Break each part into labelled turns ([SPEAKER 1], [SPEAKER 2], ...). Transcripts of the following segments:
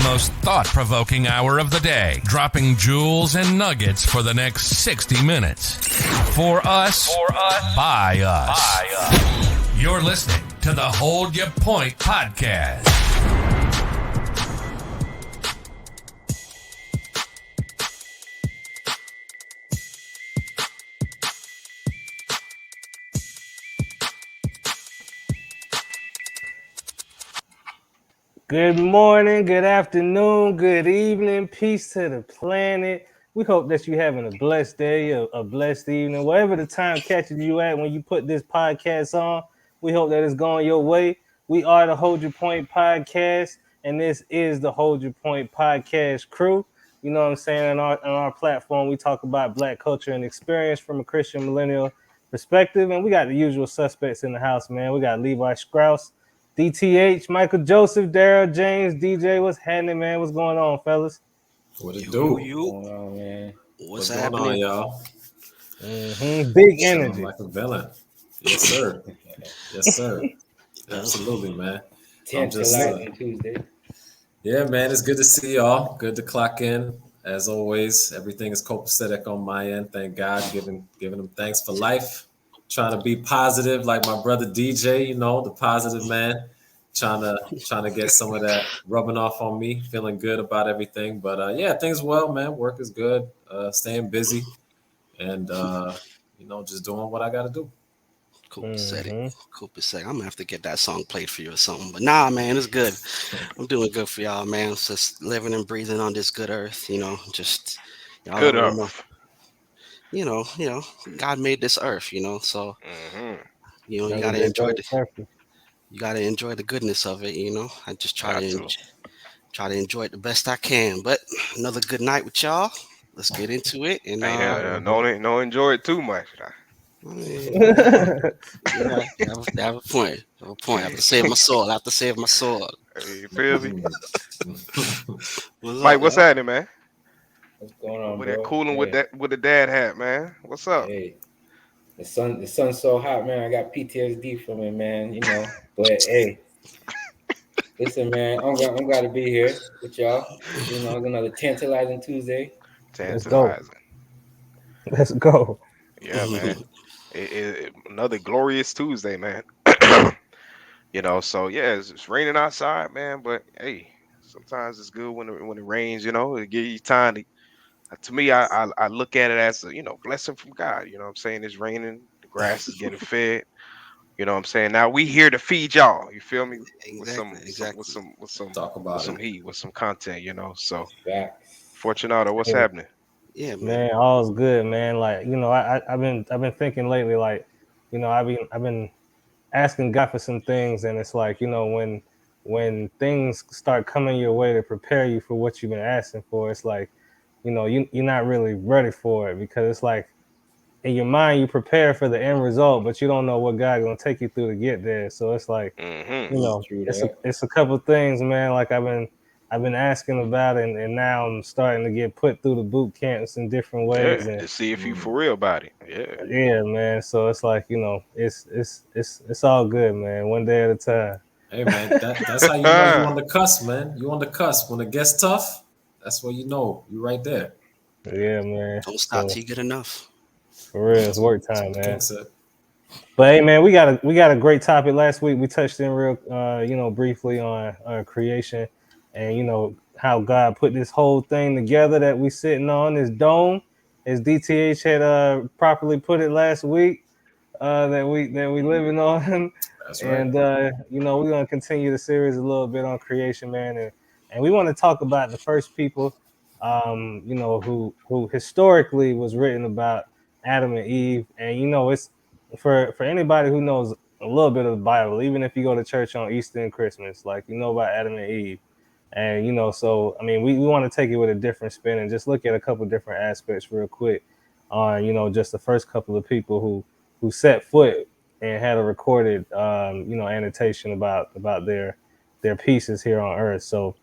[SPEAKER 1] most thought-provoking hour of the day, dropping jewels and nuggets for the next 60 minutes. For us, by us. You're listening to the Hold Your Point podcast.
[SPEAKER 2] Good morning, good afternoon, good evening, peace to the planet. We hope that you're having a blessed day, a blessed evening, wherever the time catches you at when you put this podcast on. We hope that it's going your way. We are the Hold Your Point podcast, and this is the Hold Your Point podcast crew. You know what I'm saying? On our platform, we talk about Black culture and experience from a Christian millennial perspective, and we got the usual suspects in the house, man. We got Levi Strauss, DTH, Michael Joseph, Daryl James, DJ. What's happening, man? What's going on, fellas?
[SPEAKER 3] What it do?
[SPEAKER 4] What's going on, man?
[SPEAKER 3] What's happening,
[SPEAKER 4] going
[SPEAKER 3] on,
[SPEAKER 2] Big
[SPEAKER 3] y'all?
[SPEAKER 2] energy.
[SPEAKER 3] Sound like a villain. Yes, sir. Yes, sir. Absolutely, man.
[SPEAKER 4] Tuesday.
[SPEAKER 3] Yeah, man. It's good to see y'all. Good to clock in. As always, everything is copacetic on my end. Thank God. Giving them thanks for life. Trying to be positive, like my brother DJ. You know, the positive man. Trying to get some of that rubbing off on me. Feeling good about everything. But yeah, things well, man. Work is good. Staying busy, and just doing what I got to do.
[SPEAKER 4] Copacetic. I'm gonna have to get that song played for you or something. But nah, man, it's good. I'm doing good for y'all, man. Just living and breathing on this good earth. Just y'all
[SPEAKER 5] good earth.
[SPEAKER 4] God made this earth. So you gotta enjoy the goodness of it. I just try to enjoy it the best I can. But another good night with y'all. Let's get into it. And
[SPEAKER 5] don't enjoy it too much.
[SPEAKER 4] I have a point. I have to save my soul.
[SPEAKER 5] You feel me? Mike, what's happening, man?
[SPEAKER 6] What's going on,
[SPEAKER 5] with
[SPEAKER 6] bro?
[SPEAKER 5] That cooling with the dad hat, man. What's up?
[SPEAKER 6] Hey, the sun's so hot, man. I got PTSD from it, man. But hey, listen, man. I'm glad to be here with y'all. It's another tantalizing Tuesday.
[SPEAKER 5] Tantalizing.
[SPEAKER 2] Let's go.
[SPEAKER 5] Yeah, man. Another glorious Tuesday, man. So yeah, it's raining outside, man. But hey, sometimes it's good when it rains. It gives you time to me, I look at it as a blessing from God. You know what I'm saying? It's raining, the grass is getting fed. You know what I'm saying? Now we here to feed y'all. You feel me?
[SPEAKER 4] Exactly.
[SPEAKER 5] With some
[SPEAKER 3] Talk about
[SPEAKER 5] with some
[SPEAKER 3] it.
[SPEAKER 5] heat, with some content. So
[SPEAKER 6] Facts.
[SPEAKER 5] Fortunato, what's happening?
[SPEAKER 4] Yeah, man.
[SPEAKER 2] All's good, man. Like I've been thinking lately, like I've been asking God for some things, and it's like when things start coming your way to prepare you for what you've been asking for, it's like you're not really ready for it, because it's like in your mind you prepare for the end result, but you don't know what God's gonna take you through to get there. So it's like it's a couple things, man. Like I've been asking about it, and now I'm starting to get put through the boot camps in different ways,
[SPEAKER 5] Yeah,
[SPEAKER 2] and
[SPEAKER 5] to see if you for real about it.
[SPEAKER 2] Yeah, man. So it's like it's all good, man. One day at a time.
[SPEAKER 3] Hey, man, that's how you know you on the cusp, man. You on the cusp. When it gets tough, that's where you know you right there.
[SPEAKER 2] Yeah, man.
[SPEAKER 4] Don't stop till you get enough.
[SPEAKER 2] For real, it's work time, man.
[SPEAKER 3] Said.
[SPEAKER 2] But hey, man, we got a great topic. Last week we touched in real, briefly on creation, and how God put this whole thing together that we sitting on, this dome, as DTH had properly put it last week, that we living on.
[SPEAKER 3] That's right.
[SPEAKER 2] And we're gonna continue the series a little bit on creation, man, and we want to talk about the first people, who historically was written about, Adam and Eve. And it's for anybody who knows a little bit of the Bible, even if you go to church on Easter and Christmas, like about Adam and Eve. And so I mean, we want to take it with a different spin and just look at a couple different aspects real quick on just the first couple of people who set foot and had a recorded annotation about their pieces here on Earth. So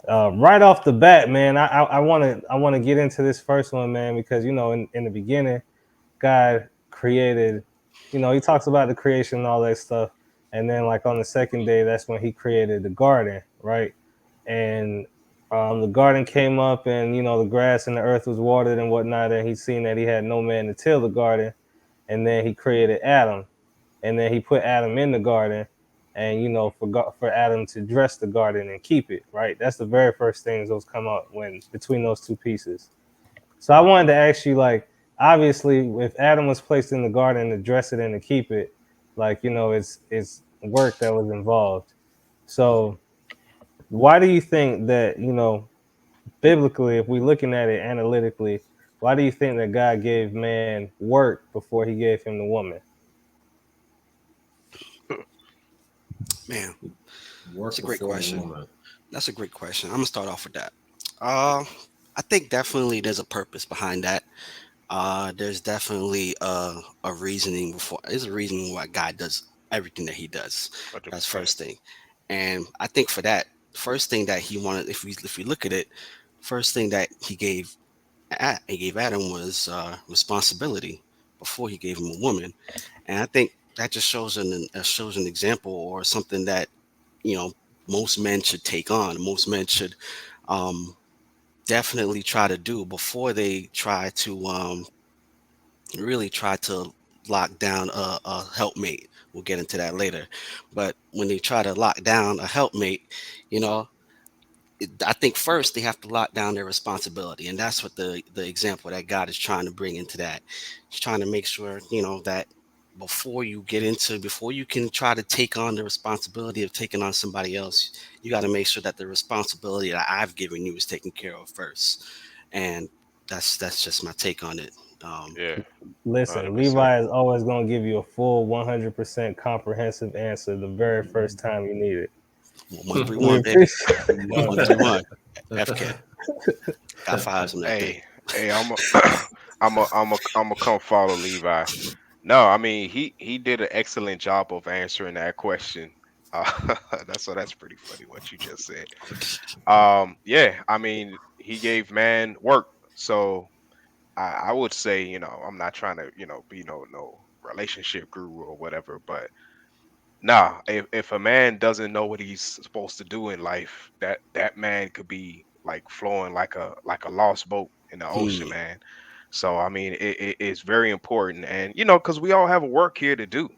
[SPEAKER 2] right off the bat, man, I want to get into this first one, man, because in the beginning, God created, he talks about the creation and all that stuff, and then like on the second day, that's when he created the garden, right? And The garden came up, and the grass and the earth was watered and whatnot. And he seen that he had no man to till the garden, and then he created Adam, and then he put Adam in the garden, and for Adam to dress the garden and keep it. Right, that's the very first things those come up when between those two pieces. So I wanted to ask you, like, obviously, if Adam was placed in the garden to dress it and to keep it, like, it's work that was involved. So why do you think that, biblically, if we're looking at it analytically, why do you think that God gave man work before he gave him the woman?
[SPEAKER 4] Man,
[SPEAKER 3] Work
[SPEAKER 4] it's a great
[SPEAKER 3] before the
[SPEAKER 4] question.
[SPEAKER 3] woman.
[SPEAKER 4] That's a great question. I'm gonna start off with that. Uh, I think definitely there's a purpose behind that. There's definitely a reasoning before. There's a reasoning why God does everything that He does. That's
[SPEAKER 5] 100%.
[SPEAKER 4] first thing, and I think for that, first thing that He wanted, if we look at it, first thing that He gave Adam was responsibility before He gave him a woman, and I think that just shows an example or something that you know most men should take on. Most men should um, definitely try to do before they try to really try to lock down a helpmate. We'll get into that later. But when they try to lock down a helpmate, you know, I think first they have to lock down their responsibility, and that's what the example that God is trying to bring into that. He's trying to make sure that before you can try to take on the responsibility of taking on somebody else, you got to make sure that the responsibility that I've given you is taken care of first, and that's just my take on it.
[SPEAKER 5] Yeah,
[SPEAKER 2] Listen,
[SPEAKER 5] 100%.
[SPEAKER 2] Levi is always going to give you a full 100% comprehensive answer the very first time you need it. We
[SPEAKER 4] 131, baby.
[SPEAKER 2] appreciate
[SPEAKER 6] Love that.
[SPEAKER 4] 131. FK. Got fives on that thing.
[SPEAKER 5] Hey, I'm a, I'm a come follow Levi. No, I mean he did an excellent job of answering that question. That's pretty funny what you just said. Yeah, I mean he gave man work, so I would say I'm not trying to be no relationship guru or whatever, but nah, if a man doesn't know what he's supposed to do in life, that man could be like flowing like a lost boat in the ocean,
[SPEAKER 4] Hmm.
[SPEAKER 5] man. So I mean, it's very important, and because we all have a work here to do.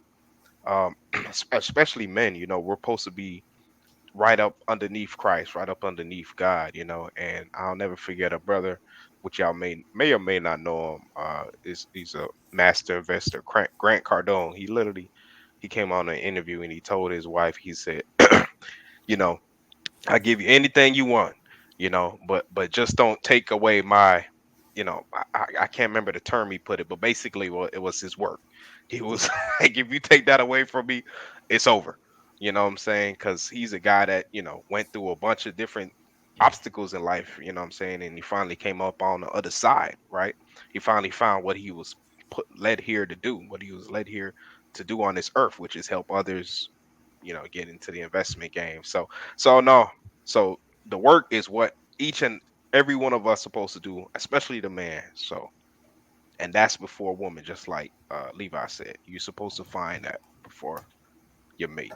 [SPEAKER 5] Especially men, we're supposed to be right up underneath Christ, right up underneath God, and I'll never forget a brother, which y'all may or may not know him. Is he's a master investor, Grant Cardone. He came on an interview and he told his wife, he said, you know, I give you anything you want, but just don't take away my, I can't remember the term he put it, but basically, well, it was his work. He was like, if you take that away from me, it's over. You know what I'm saying? Because he's a guy that went through a bunch of different obstacles in life. You know what I'm saying? And he finally came up on the other side, right? He finally found what he was led here to do, what he was led here to do on this earth, which is help others, get into the investment game. So no, so the work is what each and every one of us supposed to do, especially the man. So, and that's before woman, just like Levi said, you're supposed to find that before your mate.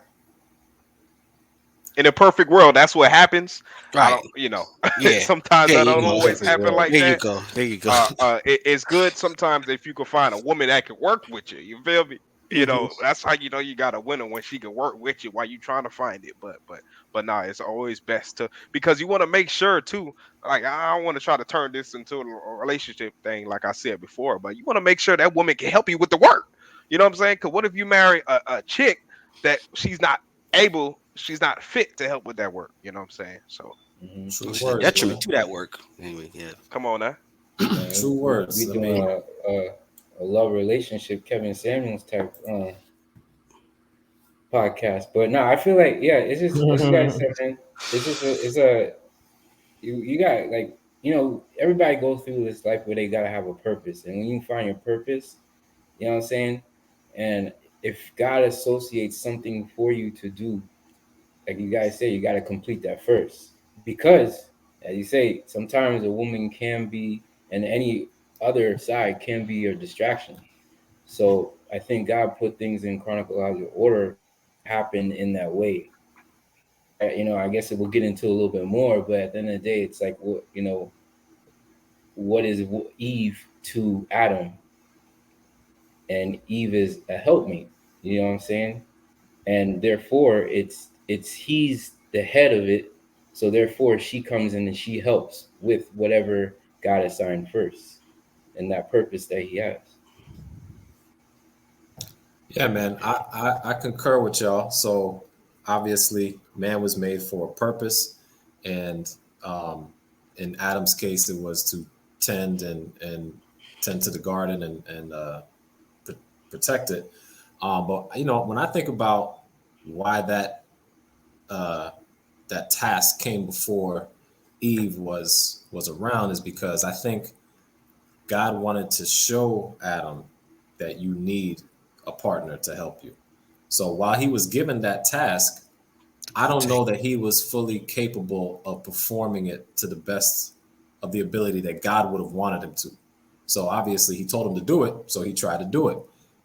[SPEAKER 5] In a perfect world, that's what happens. I
[SPEAKER 4] Right.
[SPEAKER 5] don't,
[SPEAKER 4] Yeah.
[SPEAKER 5] sometimes
[SPEAKER 4] There
[SPEAKER 5] that
[SPEAKER 4] you
[SPEAKER 5] don't
[SPEAKER 6] In a
[SPEAKER 4] go.
[SPEAKER 5] always
[SPEAKER 6] perfect
[SPEAKER 5] happen
[SPEAKER 6] world.
[SPEAKER 5] like
[SPEAKER 4] There you
[SPEAKER 5] that.
[SPEAKER 4] go. There you go.
[SPEAKER 5] It's good sometimes if you can find a woman that can work with you. You feel me?
[SPEAKER 4] Mhm.
[SPEAKER 5] That's how you got a winner when she can work with you while you trying to find it. But nah, it's always best to because you want to make sure too. Like I don't want to try to turn this into a relationship thing, like I said before. But you want to make sure that woman can help you with the work. You know what I'm saying? Because what if you marry a chick that she's not fit to help with that work? You know what I'm saying? So
[SPEAKER 6] Hmm.
[SPEAKER 4] Oh,
[SPEAKER 3] True
[SPEAKER 4] she's a
[SPEAKER 3] words,
[SPEAKER 4] detriment
[SPEAKER 3] man.
[SPEAKER 4] to that work. Anyway, yeah.
[SPEAKER 5] come on now.
[SPEAKER 3] True
[SPEAKER 6] Man, we
[SPEAKER 3] words. I
[SPEAKER 6] doing
[SPEAKER 3] mean,
[SPEAKER 6] a love relationship Kevin Samuels type podcast. But no, I feel like yeah, it's just like you guys
[SPEAKER 2] it.
[SPEAKER 6] said, man. It's a you got like everybody goes through this life where they gotta have a purpose, and when you find your purpose, you know what I'm saying. And if God associates something for you to do, like you guys say, you got to complete that first. Because, as you say, sometimes a woman can be, and any other side can be a distraction. So I think God put things in chronological order to happen in that way. I guess it will get into a little bit more, but at the end of the day, it's like, what is Eve to Adam? And Eve is a helpmate. You know what I'm saying? And therefore, it's he's the head of it. So therefore, she comes in and she helps with whatever God assigned first, and that purpose that He has.
[SPEAKER 3] Yeah, man, I concur with y'all. So obviously, man was made for a purpose, and in Adam's case, it was to tend and tend to the garden and protect it. But when I think about why that task came before Eve was around, is because I think God wanted to show Adam that you need a partner to help you. So while he was given that task, I don't know that he was fully capable of performing it to the best of the ability that God would have wanted him to. So obviously he told him to do it, so he tried to do it.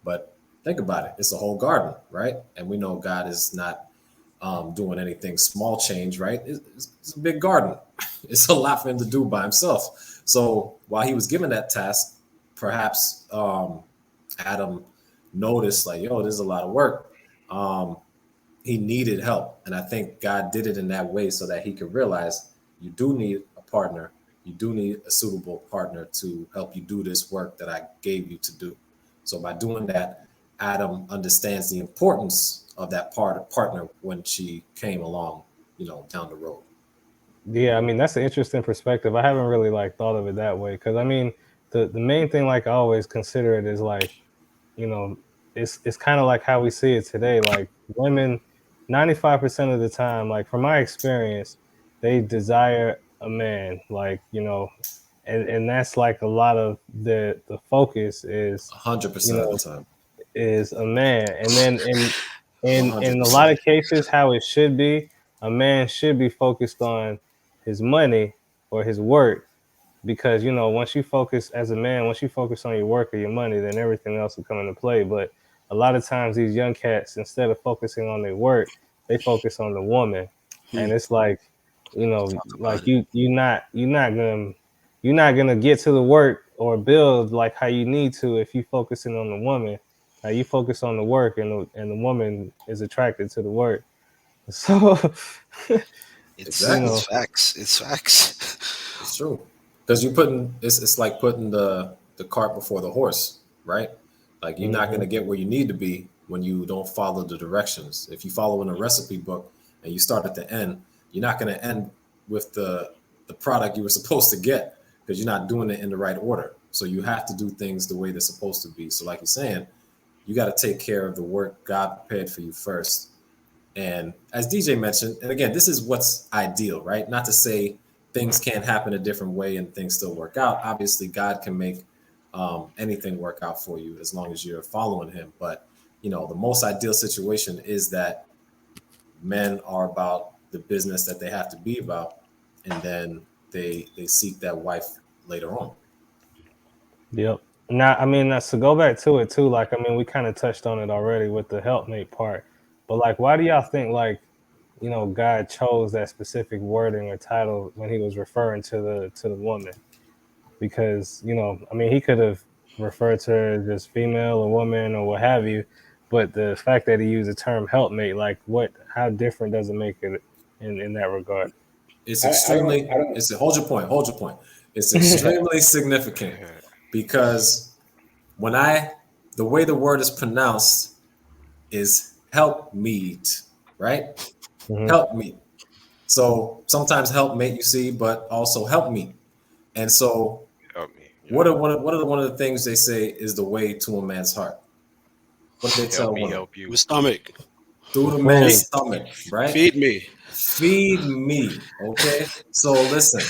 [SPEAKER 3] But think about it, it's a whole garden, right? And we know God is not doing anything small change, right? It's a big garden. It's a lot for him to do by himself. So while he was given that task, perhaps Adam noticed, like, yo, this is a lot of work. He needed help. And I think God did it in that way so that he could realize you do need a partner. You do need a suitable partner to help you do this work that I gave you to do. So by doing that, Adam understands the importance of that partner when she came along, down the road.
[SPEAKER 2] Yeah, I mean, that's an interesting perspective. I haven't really thought of it that way, because I mean, the main thing, I always consider it, is it's kind of like how we see it today. Like, women, 95% of the time, from my experience, they desire a man, and that's a lot of the focus is
[SPEAKER 3] 100% of the time
[SPEAKER 2] is a man. And then in a
[SPEAKER 3] 100%.
[SPEAKER 2] lot of cases, how it should be, a man should be focused on his money or his work, because once you focus as a man, once you focus on your work or your money, then everything else will come into play. But a lot of times these young cats, instead of focusing on their work, they focus on the woman. And it's you're not gonna get to the work or build how you need to if you focusing on the woman. You focus on the work, and the woman is attracted to the work. So
[SPEAKER 4] It's facts. It's facts.
[SPEAKER 3] It's true, because it's like putting the cart before the horse, right? Like, you're not going to get where you need to be when you don't follow the directions. If you follow in a recipe book and you start at the end, you're not going to end with the product you were supposed to get, because you're not doing it in the right order. So you have to do things the way they're supposed to be. So like you're saying, you got to take care of the work God prepared for you first. And as DJ mentioned, and again, this is what's ideal, right? Not to say things can't happen a different way and things still work out. Obviously, God can make anything work out for you as long as you're following him. But, the most ideal situation is that men are about the business that they have to be about, and then they seek that wife later on.
[SPEAKER 2] Yep. Now, I mean, to go back to it too, we kind of touched on it already with the helpmate part, but why do y'all think God chose that specific wording or title when he was referring to the woman? Because he could have referred to her as just female or woman or what have you, but the fact that he used the term helpmate, how different does it make it in that regard?
[SPEAKER 3] It's extremely. Hold your point. It's extremely significant, because the way the word is pronounced is help meet, right?
[SPEAKER 2] Mm-hmm.
[SPEAKER 3] Help meet. So sometimes help mate you see, but also help me. And so
[SPEAKER 5] Help me.
[SPEAKER 3] what are one of the things they say is the way to a man's heart? What do they tell women?
[SPEAKER 5] Help you.
[SPEAKER 4] My stomach.
[SPEAKER 3] Through the man's stomach, right?
[SPEAKER 4] Feed me.
[SPEAKER 3] Feed me. Okay. So listen,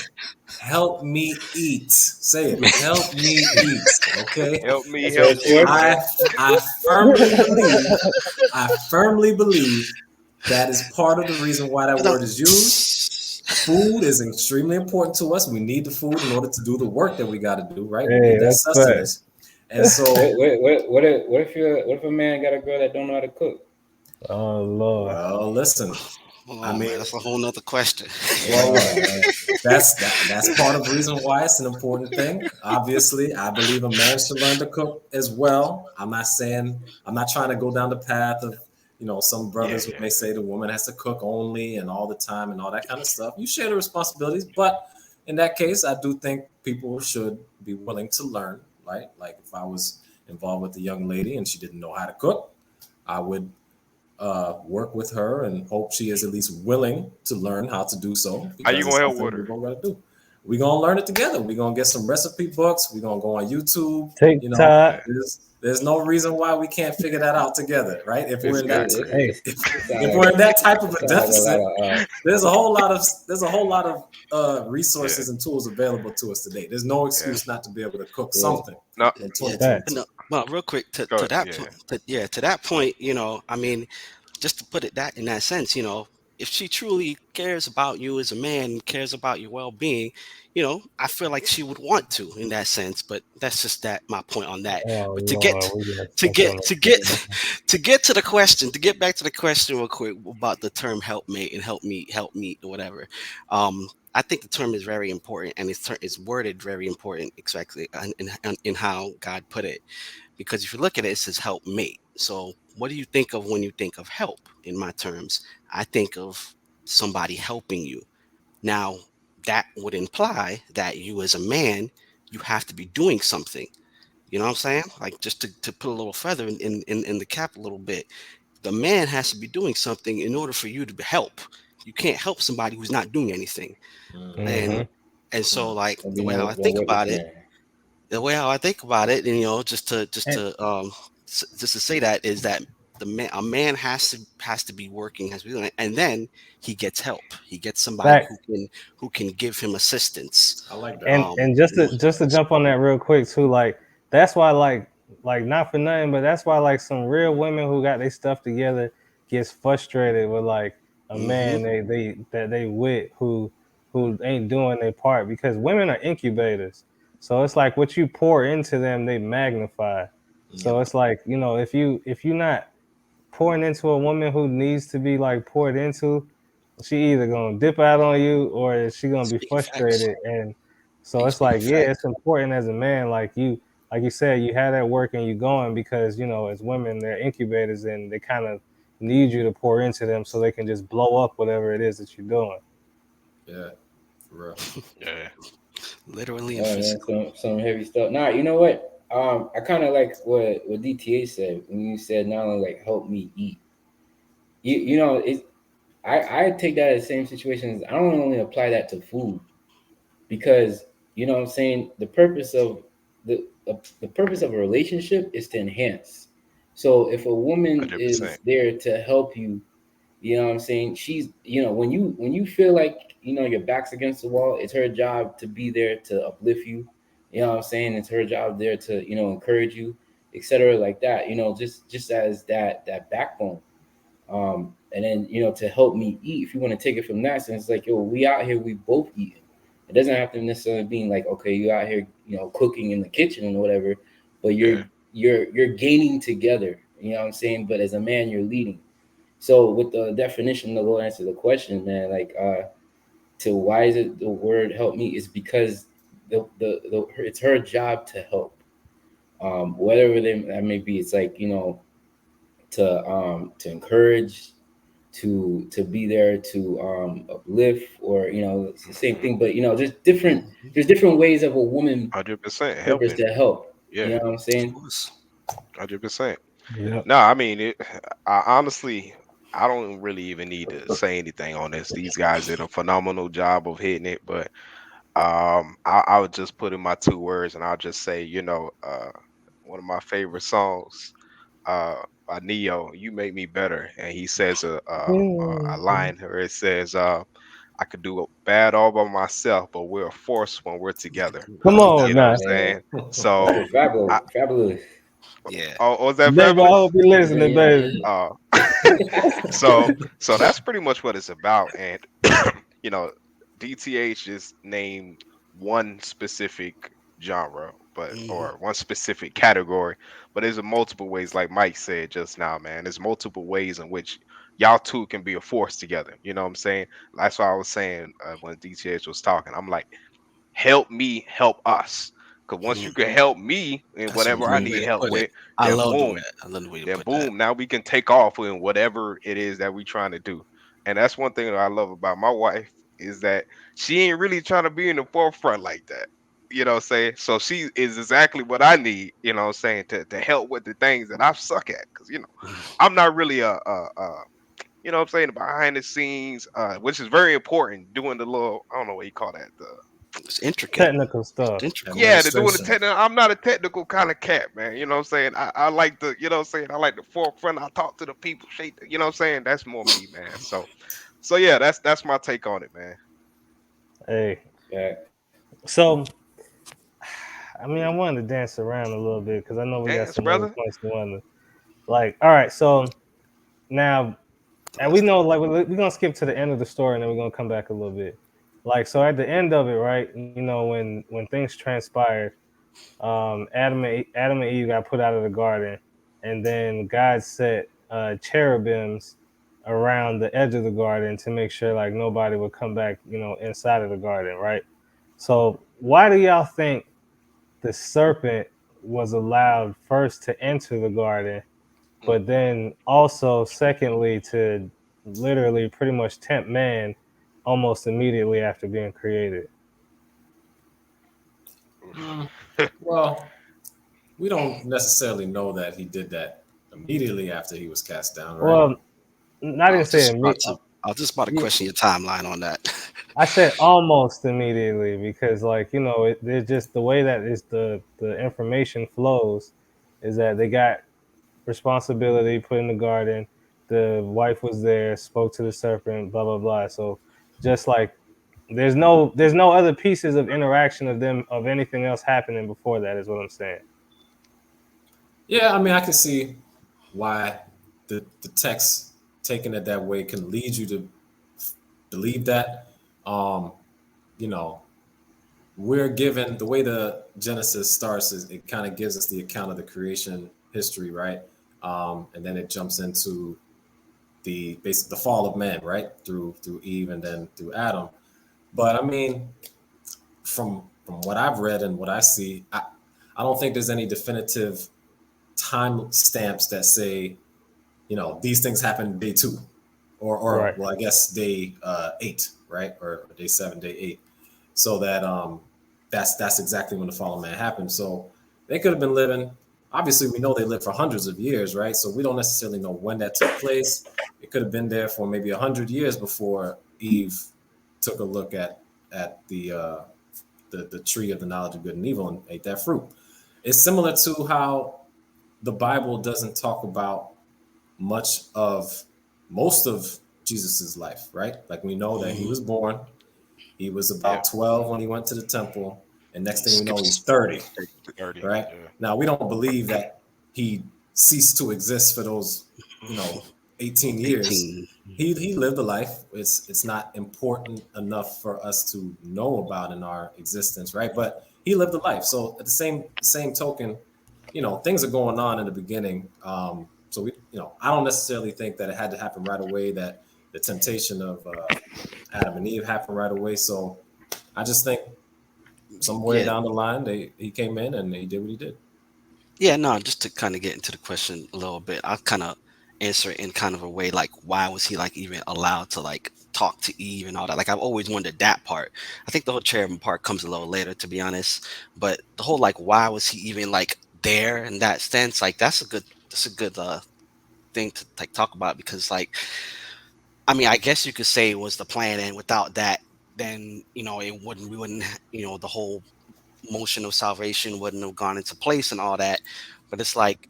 [SPEAKER 3] help me eat. Say it. Help me eat. Okay.
[SPEAKER 5] Help me
[SPEAKER 6] That's
[SPEAKER 5] help
[SPEAKER 6] what
[SPEAKER 5] you.
[SPEAKER 3] I firmly believe that is part of the reason why that word is used. Food is extremely important to us. We need the food in order to do the work that we got to do, right? We need that sustenance. And so,
[SPEAKER 6] what if a man got a girl that don't know how to cook?
[SPEAKER 2] Oh Lord.
[SPEAKER 3] well, listen,
[SPEAKER 4] Oh
[SPEAKER 3] I mean,
[SPEAKER 4] man, that's a whole nother question.
[SPEAKER 3] well,
[SPEAKER 6] man.
[SPEAKER 3] that's part of the reason why it's an important thing. Obviously, I believe a man should learn to cook as well. I'm not trying to go down the path of some
[SPEAKER 5] Yeah,
[SPEAKER 3] brothers who
[SPEAKER 5] yeah,
[SPEAKER 3] may say the woman has to cook only and all the time and all that kind of stuff. You share the responsibilities, but in that case, I do think people should be willing to learn. Right, like if I was involved with a young lady and she didn't know how to cook, I would work with her and hope she is at least willing to learn how to do so
[SPEAKER 5] How you
[SPEAKER 3] because it's
[SPEAKER 5] gonna help
[SPEAKER 3] something
[SPEAKER 5] with
[SPEAKER 3] we're
[SPEAKER 5] her?
[SPEAKER 3] going to do. We're going to learn it together. We're going to get some recipe books. We're going to go on YouTube.
[SPEAKER 2] TikTok.
[SPEAKER 3] There's no reason why we can't figure that out together, right? If we're
[SPEAKER 5] It's
[SPEAKER 3] in
[SPEAKER 5] got
[SPEAKER 3] that
[SPEAKER 5] to.
[SPEAKER 2] Hey,
[SPEAKER 6] It sound
[SPEAKER 3] if
[SPEAKER 6] like
[SPEAKER 3] we're in that type of
[SPEAKER 6] it
[SPEAKER 3] a
[SPEAKER 6] sound like a
[SPEAKER 3] deficit,
[SPEAKER 6] lot of
[SPEAKER 3] there's a whole lot of
[SPEAKER 5] Yeah,
[SPEAKER 3] resources and tools available to us today. There's no
[SPEAKER 5] yeah.
[SPEAKER 3] excuse not to be able to cook
[SPEAKER 6] yeah.
[SPEAKER 3] something
[SPEAKER 5] No,
[SPEAKER 3] in
[SPEAKER 4] Yeah,
[SPEAKER 2] that.
[SPEAKER 3] 2022.
[SPEAKER 4] no, well, real quick
[SPEAKER 5] go.
[SPEAKER 4] to that
[SPEAKER 5] Yeah,
[SPEAKER 4] to that point, I mean, just to put it that in that sense, if she truly cares about you as a man, cares about your well-being, I feel like she would want to in that sense. But that's just that my point on that.
[SPEAKER 2] Oh
[SPEAKER 4] But
[SPEAKER 2] Lord, we got
[SPEAKER 4] to
[SPEAKER 2] something
[SPEAKER 4] get
[SPEAKER 2] on
[SPEAKER 4] to
[SPEAKER 2] the
[SPEAKER 4] get to get to the question, to get back to the question real quick about the term helpmate and help me or whatever. I think the term is very important, and it's worded very important exactly in how God put it. Because if you look at it, it says help mate. So what do you think of when you think of help? In my terms, I think of somebody helping you. Now, that would imply that you as a man, you have to be doing something. You know what I'm saying? Like just to put a little feather in the cap a little bit. The man has to be doing something in order for you to help. You can't help somebody who's not doing anything.
[SPEAKER 2] hmm
[SPEAKER 4] And so like
[SPEAKER 6] There'll
[SPEAKER 4] the
[SPEAKER 6] be
[SPEAKER 4] way how
[SPEAKER 6] no
[SPEAKER 4] I
[SPEAKER 6] no
[SPEAKER 4] think
[SPEAKER 6] work
[SPEAKER 4] about it,
[SPEAKER 6] return.
[SPEAKER 4] and just
[SPEAKER 2] And
[SPEAKER 4] to just to say that is that a man has to be working, has to be doing it, and then he gets help. He gets somebody
[SPEAKER 2] fact.
[SPEAKER 4] who can give him assistance.
[SPEAKER 3] I like that.
[SPEAKER 2] And just
[SPEAKER 4] You know,
[SPEAKER 2] to jump on that real quick too, like that's why like not for nothing, but that's why like some real women who got their stuff together gets frustrated with like a
[SPEAKER 4] hmm
[SPEAKER 2] man they with who ain't doing their part because women are incubators. So it's like what you pour into them, they magnify.
[SPEAKER 4] Yep.
[SPEAKER 2] So it's like, if you not pouring into a woman who needs to be like poured into, she either gonna dip out on you or she gonna be
[SPEAKER 4] Speaking facts.
[SPEAKER 2] frustrated. And so it's
[SPEAKER 4] Speaking
[SPEAKER 2] like, yeah,
[SPEAKER 4] facts.
[SPEAKER 2] it's important as a man, like you said, you have that work and you going because as women, they're incubators and they kind of need you to pour into them so they can just blow up whatever it is that you're doing.
[SPEAKER 3] Yeah, for real.
[SPEAKER 5] yeah.
[SPEAKER 4] Literally and
[SPEAKER 6] Oh man,
[SPEAKER 4] physically.
[SPEAKER 6] some heavy stuff. Nah, you know what? I kind of like what DTA said when you said not only like help me eat. It. I take that as the same situation as I don't only apply that to food because what I'm saying, the purpose of a relationship is to enhance. So if a woman
[SPEAKER 5] 100%.
[SPEAKER 6] is there to help you, what I'm saying, she's when you feel like your back's against the wall, it's her job to be there to uplift you. You know what I'm saying? It's her job there to encourage you, etc. Like that. Just as that backbone. And then to help me eat. If you want to take it from that sense, like yo, we out here, we both eating. It doesn't have to necessarily mean like okay, you out here, cooking in the kitchen and whatever, but
[SPEAKER 5] Yeah.
[SPEAKER 6] you're gaining together. You know what I'm saying? But as a man, you're leading. So with the definition to go answer the question, man, like to why is it the word help me is because the it's her job to help. Whatever that may be, it's like to encourage, to be there to uplift, or it's the same
[SPEAKER 5] hmm
[SPEAKER 6] thing, but there's different ways of a woman
[SPEAKER 5] 100%
[SPEAKER 6] purpose
[SPEAKER 5] helping.
[SPEAKER 6] to help. You
[SPEAKER 5] Yeah,
[SPEAKER 6] know what I'm
[SPEAKER 4] Of
[SPEAKER 6] saying?
[SPEAKER 4] course.
[SPEAKER 5] 100%.
[SPEAKER 2] Yep.
[SPEAKER 5] No, I mean it. I honestly, I don't really even need to say anything on this. These guys did a phenomenal job of hitting it, but I would just put in my 2 words, and I'll just say, one of my favorite songs, by Neo, "You Make Me Better," and he says a line where it says, "I could do bad all by myself, but we're a force when we're together."
[SPEAKER 2] Come on
[SPEAKER 5] You know what I'm
[SPEAKER 2] now,
[SPEAKER 6] Man,
[SPEAKER 5] saying?
[SPEAKER 6] that
[SPEAKER 5] So,
[SPEAKER 6] was
[SPEAKER 5] I,
[SPEAKER 6] fabulous.
[SPEAKER 4] Yeah.
[SPEAKER 5] oh, was that
[SPEAKER 2] baby. I
[SPEAKER 5] fabulous?
[SPEAKER 2] hope you
[SPEAKER 6] Yeah,
[SPEAKER 2] listening,
[SPEAKER 6] yeah.
[SPEAKER 2] baby.
[SPEAKER 5] Uh, so that's pretty much what it's about. And you know, DTH just named one specific genre, but
[SPEAKER 4] hmm
[SPEAKER 5] or one specific category, but there's a multiple ways, like Mike said just now, man. There's multiple ways in which y'all two can be a force together. You know what I'm saying? That's why I was saying when DTH was talking, I'm like, help me help us. Because once you can help me in
[SPEAKER 4] That's a
[SPEAKER 5] whatever I
[SPEAKER 4] great way
[SPEAKER 5] need
[SPEAKER 4] to
[SPEAKER 5] help
[SPEAKER 4] put it.
[SPEAKER 5] with,
[SPEAKER 4] I
[SPEAKER 5] then
[SPEAKER 4] love the way.
[SPEAKER 5] boom,
[SPEAKER 4] I love the way you
[SPEAKER 5] then
[SPEAKER 4] put that.
[SPEAKER 5] boom, now we can take off in whatever it is that we trying to do. And that's one thing that I love about my wife is that she ain't really trying to be in the forefront like that. You know what I'm saying? So she is exactly what I need, you know what I'm saying, to help with the things that I suck at. Because, I'm not really you know what I'm saying, behind the scenes, which is very important, doing the little, I don't know what you call that, the
[SPEAKER 4] It's intricate.
[SPEAKER 2] Technical stuff.
[SPEAKER 4] It's intricate.
[SPEAKER 5] yeah, they're doing the
[SPEAKER 3] Administration.
[SPEAKER 5] technical. I'm not a technical kind of cat, man. You know what I'm saying? I like the, you know what I'm saying? I like the forefront. I talk to the people, shake you know what I'm saying? That's more me, man. So yeah, that's my take on it, man.
[SPEAKER 2] Hey,
[SPEAKER 6] Yeah.
[SPEAKER 2] so I mean, I wanted to dance around a little bit because I know we got
[SPEAKER 5] Dance,
[SPEAKER 2] some other
[SPEAKER 5] brother.
[SPEAKER 2] points to wonder. Like, all right, so now, and we know, like, we're gonna skip to the end of the story, and then we're gonna come back a little bit. Like, so at the end of it, right? When things transpired, Adam and Eve got put out of the garden, and then God set cherubims around the edge of the garden to make sure like nobody would come back, inside of the garden, right? So why do y'all think the serpent was allowed first to enter the garden, but then also secondly to literally pretty much tempt man almost immediately after being created?
[SPEAKER 3] Mm, well, we don't necessarily know that he did that immediately after he was cast down, right?
[SPEAKER 2] Well, I
[SPEAKER 4] I
[SPEAKER 2] didn't
[SPEAKER 4] was
[SPEAKER 2] say
[SPEAKER 4] just about
[SPEAKER 2] immediate.
[SPEAKER 4] to. I was just about to question your timeline on that.
[SPEAKER 2] I said almost immediately because, like, there's just the way that is the information flows is that they got responsibility put in the garden. The wife was there, spoke to the serpent, blah blah blah. So, just like there's no other pieces of interaction of anything else happening before that is what I'm saying.
[SPEAKER 3] Yeah, I mean, I can see why the text taking it that way can lead you to believe that. Um, you know, we're given the way the Genesis starts is it kind of gives us the account of the creation history, right? And then it jumps into the fall of man, right? Through Eve and then through Adam. But I mean, from what I've read and what I see, I don't think there's any definitive time stamps that say, these things happen day 2, or
[SPEAKER 2] Right.
[SPEAKER 3] well, I guess day 8, right, or day 7, day 8, so that that's exactly when the fall of man happened. So they could have been living. Obviously, we know they lived for hundreds of years, right? So we don't necessarily know when that took place. It could have been there for maybe 100 years before Eve took a look at the tree of the knowledge of good and evil and ate that fruit. It's similar to how the Bible doesn't talk about much of most of Jesus's life, right? Like we know that he was born, he was
[SPEAKER 5] Yeah,
[SPEAKER 3] about 12 when he went to the temple, and next thing we know, he's
[SPEAKER 4] Skips
[SPEAKER 3] 30,
[SPEAKER 5] 30.
[SPEAKER 3] right?
[SPEAKER 5] Yeah.
[SPEAKER 3] Now we don't believe that he ceased to exist for those, 18 years.
[SPEAKER 4] 18.
[SPEAKER 3] He lived a life. It's not important enough for us to know about in our existence, right? But he lived a life. So at the same token, things are going on in the beginning. So I don't necessarily think that it had to happen right away. That the temptation of Adam and Eve happened right away. So I just think somewhere
[SPEAKER 4] Yeah,
[SPEAKER 3] down the line, he came in and he did what he did.
[SPEAKER 4] yeah. No, just to kind of get into the question a little bit, I'll kind of answer it in kind of a way like, why was he like even allowed to like talk to Eve and all that? Like, I've always wondered that part. I think the whole cherubim part comes a little later, to be honest. But the whole like, why was he even like there in that sense? Like, that's a good thing to like talk about because like, I mean, I guess you could say it was the plan, and without that, then we wouldn't, the whole motion of salvation wouldn't have gone into place and all that. But it's like,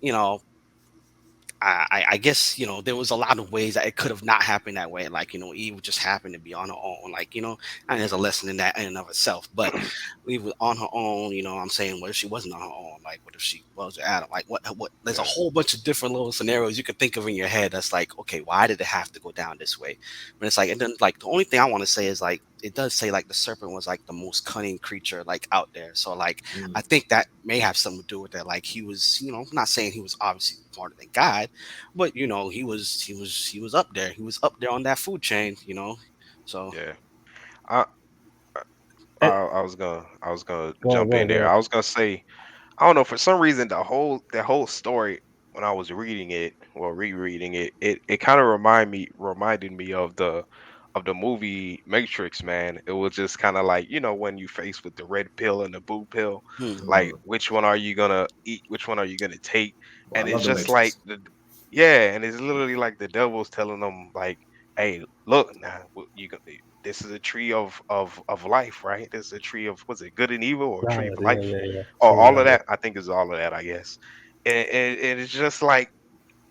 [SPEAKER 4] I guess there was a lot of ways that it could have not happened that way. Like Eve just happened to be on her own. Like and there's a lesson in that in and of itself. But Eve was on her own. I'm saying, what if she wasn't on her own? Like what if she was with Adam? Like what? There's a
[SPEAKER 5] Yeah.
[SPEAKER 4] whole bunch of different little scenarios you could think of in your head. That's like, okay, why did it have to go down this way? But it's like, and then like the only thing I want to say is like, it does say like the serpent was like the most cunning creature like out there. So like
[SPEAKER 3] Mm.
[SPEAKER 4] I think that may have something to do with that. Like he was, not saying he was obviously smarter than God, but he was up there. He was up there on that food chain. So
[SPEAKER 5] Yeah. I I,
[SPEAKER 2] Eh,
[SPEAKER 5] I was gonna
[SPEAKER 2] Go ahead,
[SPEAKER 5] jump
[SPEAKER 2] go
[SPEAKER 5] in
[SPEAKER 2] ahead, go
[SPEAKER 5] there.
[SPEAKER 2] ahead.
[SPEAKER 5] I was gonna say, I don't know, for some reason the whole story, when I was reading it or rereading it, it kind of reminded me of the movie Matrix, man. It was just kind of like, when you faced with the red pill and the blue pill, like
[SPEAKER 4] mhm.
[SPEAKER 5] which one are you gonna eat, which one are you gonna take?
[SPEAKER 3] Well, I
[SPEAKER 5] And
[SPEAKER 3] love
[SPEAKER 5] it's
[SPEAKER 3] the
[SPEAKER 5] just like
[SPEAKER 3] Matrix.
[SPEAKER 5] yeah, and it's literally like the devil's telling them like, hey, look now, this is a tree of life, right? This is a tree of, was it good and evil, or tree of
[SPEAKER 2] Knowledge, yeah,
[SPEAKER 5] life,
[SPEAKER 2] yeah, yeah.
[SPEAKER 5] or
[SPEAKER 2] True
[SPEAKER 5] all of
[SPEAKER 2] knowledge.
[SPEAKER 5] that. I think is all of that, I guess. And it's just like,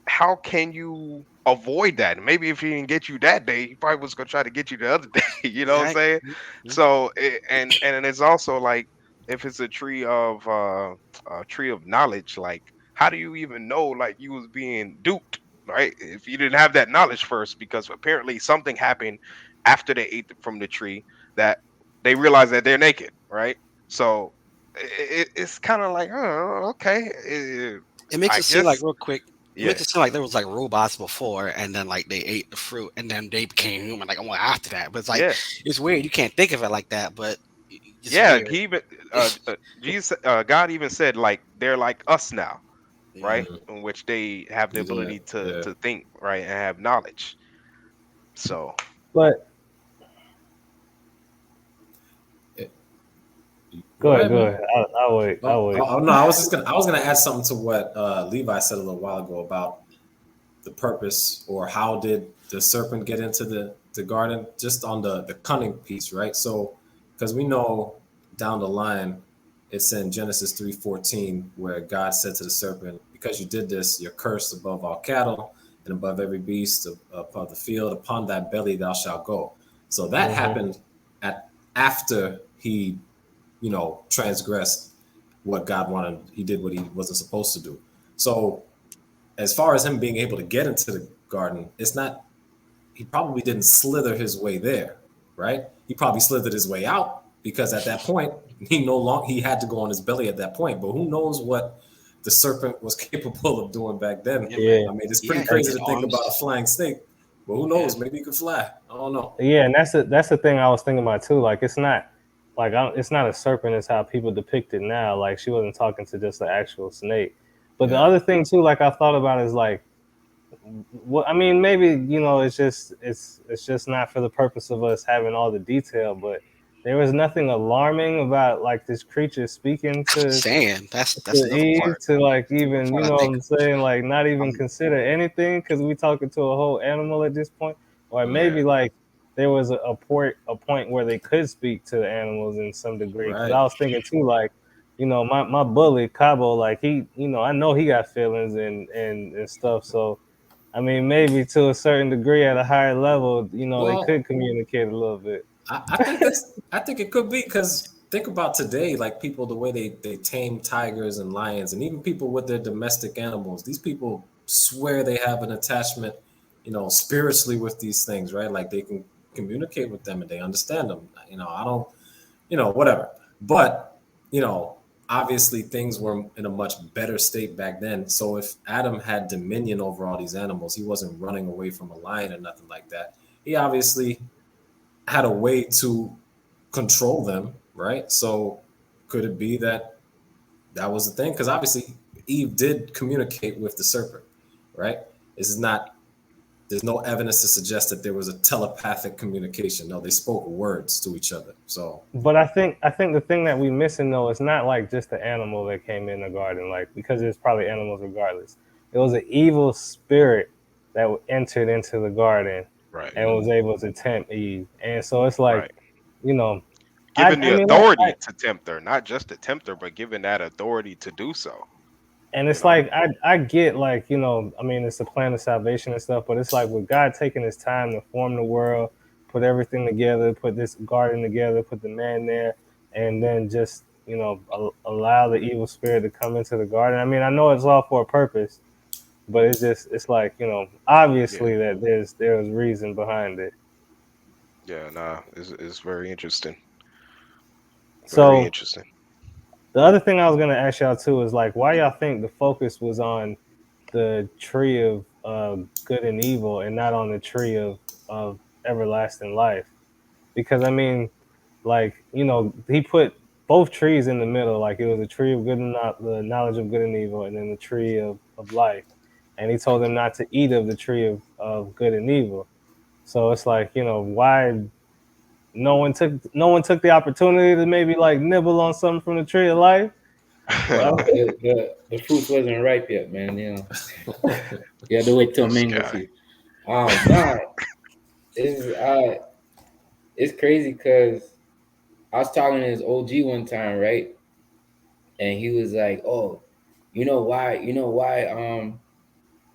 [SPEAKER 5] how can you avoid that? Maybe if he didn't get you that day, he probably was gonna try to get you the other day. You know what I'm
[SPEAKER 4] Right.
[SPEAKER 5] saying?
[SPEAKER 4] Mhm.
[SPEAKER 5] So and it's also like, if it's a tree of knowledge, like how do you even know like you was being duped, right? If you didn't have that knowledge first, because apparently something happened after they ate from the tree, that they realized that they're naked, right? So it's kind of like, oh, okay,
[SPEAKER 4] It makes
[SPEAKER 5] I
[SPEAKER 4] it seem like
[SPEAKER 5] guess,
[SPEAKER 4] real quick. It
[SPEAKER 5] yeah.
[SPEAKER 4] makes it seem like there was like robots before, and then like they ate the fruit, and then they became human. Like, well, after that, but it's like
[SPEAKER 5] Yeah,
[SPEAKER 4] it's weird. You can't think of it like that, but it's
[SPEAKER 5] yeah.
[SPEAKER 4] weird.
[SPEAKER 5] He even Jesus, God even said like they're like us now,
[SPEAKER 4] Yeah.
[SPEAKER 5] right?
[SPEAKER 3] Mm.
[SPEAKER 5] In which they have the
[SPEAKER 3] He's in it.
[SPEAKER 5] ability to
[SPEAKER 3] Yeah.
[SPEAKER 5] to think, right, and have knowledge. So
[SPEAKER 2] But
[SPEAKER 3] It-
[SPEAKER 2] go
[SPEAKER 3] go
[SPEAKER 2] ahead,
[SPEAKER 3] ahead,
[SPEAKER 2] go
[SPEAKER 3] man.
[SPEAKER 2] ahead. I'll wait. I'll wait.
[SPEAKER 3] No, I was gonna add something to what Levi said a little while ago about the purpose, or how did the serpent get into the garden, just on the cunning piece, right? So because we know down the line, it's in Genesis 3:14, where God said to the serpent, because you did this, you're cursed above all cattle and above every beast of the field, upon thy belly thou shalt go. So that
[SPEAKER 2] Hmm.
[SPEAKER 3] happened at after he, transgressed what God wanted. He did what he wasn't supposed to do. So as far as him being able to get into the garden, it's not, he probably didn't slither his way there, right? He probably slithered his way out, because at that point he had to go on his belly at that point. But who knows what the serpent was capable of doing back then?
[SPEAKER 4] Yeah, man.
[SPEAKER 2] Yeah,
[SPEAKER 3] I mean, it's pretty
[SPEAKER 4] Yeah,
[SPEAKER 2] like,
[SPEAKER 4] he
[SPEAKER 3] crazy
[SPEAKER 4] had
[SPEAKER 3] to think about a
[SPEAKER 4] arms.
[SPEAKER 3] flying snake, but who
[SPEAKER 4] Yeah.
[SPEAKER 3] knows? Maybe he could fly. I don't know.
[SPEAKER 2] yeah, and that's the thing I was thinking about too. Like, it's not like it's not a serpent. It's how people depict it now. Like, she wasn't talking to just the actual snake. But the
[SPEAKER 3] Yeah.
[SPEAKER 2] other thing too, like I thought about, is like, well, I mean, maybe it's just not for the purpose of us having all the detail, but there was nothing alarming about like this creature speaking to
[SPEAKER 4] Saying that's
[SPEAKER 2] to
[SPEAKER 4] another
[SPEAKER 2] Eve
[SPEAKER 4] part.
[SPEAKER 2] to like
[SPEAKER 4] That's another
[SPEAKER 2] even,
[SPEAKER 4] part. I
[SPEAKER 2] what
[SPEAKER 4] think.
[SPEAKER 2] I'm saying, like not even
[SPEAKER 4] Um.
[SPEAKER 2] consider anything, because we talking to a whole animal at this point, or
[SPEAKER 3] Yeah.
[SPEAKER 2] maybe like there was a point where they could speak to the animals in some degree, because
[SPEAKER 3] Right.
[SPEAKER 2] I was thinking too, like, my bully Cabo, like he, I know he got feelings and stuff, so I mean, maybe to a certain degree at a higher level, they
[SPEAKER 3] Well,
[SPEAKER 2] could communicate a little bit.
[SPEAKER 3] I think it could be, because think about today, like people, the way they tame tigers and lions, and even people with their domestic animals. These people swear they have an attachment, spiritually with these things, right? Like they can communicate with them and they understand them. I don't, whatever. But, you know, obviously things were in a much better state back then. So if Adam had dominion over all these animals, he wasn't running away from a lion or nothing like that. He obviously had a way to control them, right? So could it be that that was the thing? Because obviously Eve did communicate with the serpent, right? This is not. There's no evidence to suggest that there was a telepathic communication. No, they spoke words to each other. So
[SPEAKER 2] But I think the thing that we missing though is not like just the animal that came in the garden, like, because it's probably animals regardless. It was an evil spirit that entered into the garden
[SPEAKER 5] Right,
[SPEAKER 2] and was able to tempt Eve. And so it's like,
[SPEAKER 5] right.
[SPEAKER 2] you know, I
[SPEAKER 5] Given
[SPEAKER 2] I
[SPEAKER 5] the
[SPEAKER 2] mean,
[SPEAKER 5] authority to tempt her, not just to tempt her, but given that authority to do so.
[SPEAKER 2] and
[SPEAKER 5] You
[SPEAKER 2] it's
[SPEAKER 5] know.
[SPEAKER 2] like I get, like, I mean, it's a plan of salvation and stuff, but it's like with God taking his time to form the world, put everything together, put this garden together, put the man there, and then just allow the evil spirit to come into the garden. I mean, I know it's all for a purpose, but it's like,
[SPEAKER 5] Yeah.
[SPEAKER 2] obviously that there's reason behind it.
[SPEAKER 5] Yeah, nah, it's very interesting. Very
[SPEAKER 2] So
[SPEAKER 5] interesting.
[SPEAKER 2] the other thing I was gonna ask y'all too is like, why y'all think the focus was on the tree of good and evil and not on the tree of everlasting life? Because I mean, like he put both trees in the middle. Like it was a tree of good and not the knowledge of good and evil, and then the tree of life. And he told them not to eat of the tree of good and evil. So it's like why no one took the opportunity to maybe like nibble on something from the tree of life. Well,
[SPEAKER 6] The fruits wasn't ripe yet, man. You had to wait till
[SPEAKER 5] This
[SPEAKER 6] mango
[SPEAKER 5] guy.
[SPEAKER 6] season. Nah, it's it's crazy because I was talking to his OG one time, right? And he was like, "Oh, you know why? You know why?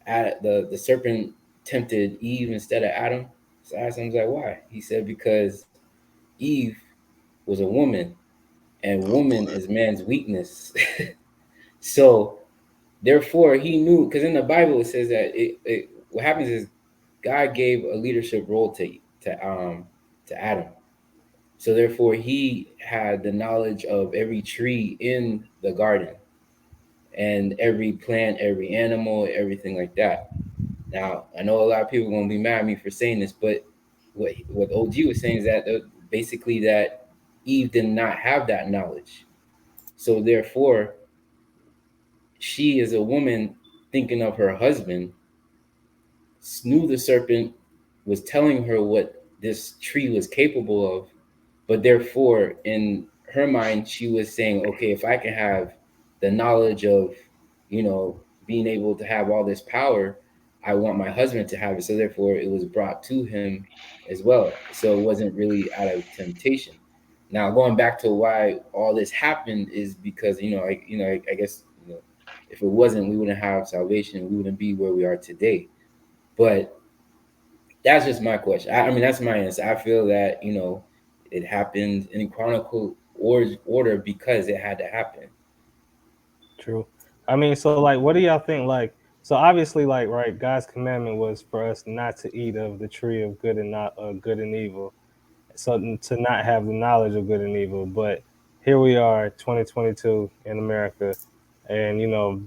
[SPEAKER 6] The serpent tempted Eve instead of Adam." So I asked him, I was like, "Why?" He said, "Because Eve was a woman, and
[SPEAKER 5] Oh
[SPEAKER 6] woman
[SPEAKER 5] boy.
[SPEAKER 6] is man's weakness." So therefore, he knew because in the Bible it says that what happens is God gave a leadership role to Adam. So therefore, he had the knowledge of every tree in the garden and every plant, every animal, everything like that. Now, I know a lot of people are gonna be mad at me for saying this, but what OG was saying is that basically that Eve did not have that knowledge. So therefore, she is a woman thinking of her husband knew the serpent was telling her what this tree was capable of, but therefore, in her mind, she was saying, okay, if I can have the knowledge of, being able to have all this power, I want my husband to have it. So therefore, it was brought to him as well. So it wasn't really out of temptation. Now, going back to why all this happened is because, I guess, if it wasn't, we wouldn't have salvation. We wouldn't be where we are today. But that's just my question. I mean, that's my answer. I feel that it happened in chronicle order because it had to happen.
[SPEAKER 2] true. I mean, so like, what do y'all think? Like, so obviously, like, right, God's commandment was for us not to eat of the tree of good and not good and evil, so to not have the knowledge of good and evil. But here we are, 2022 in America, and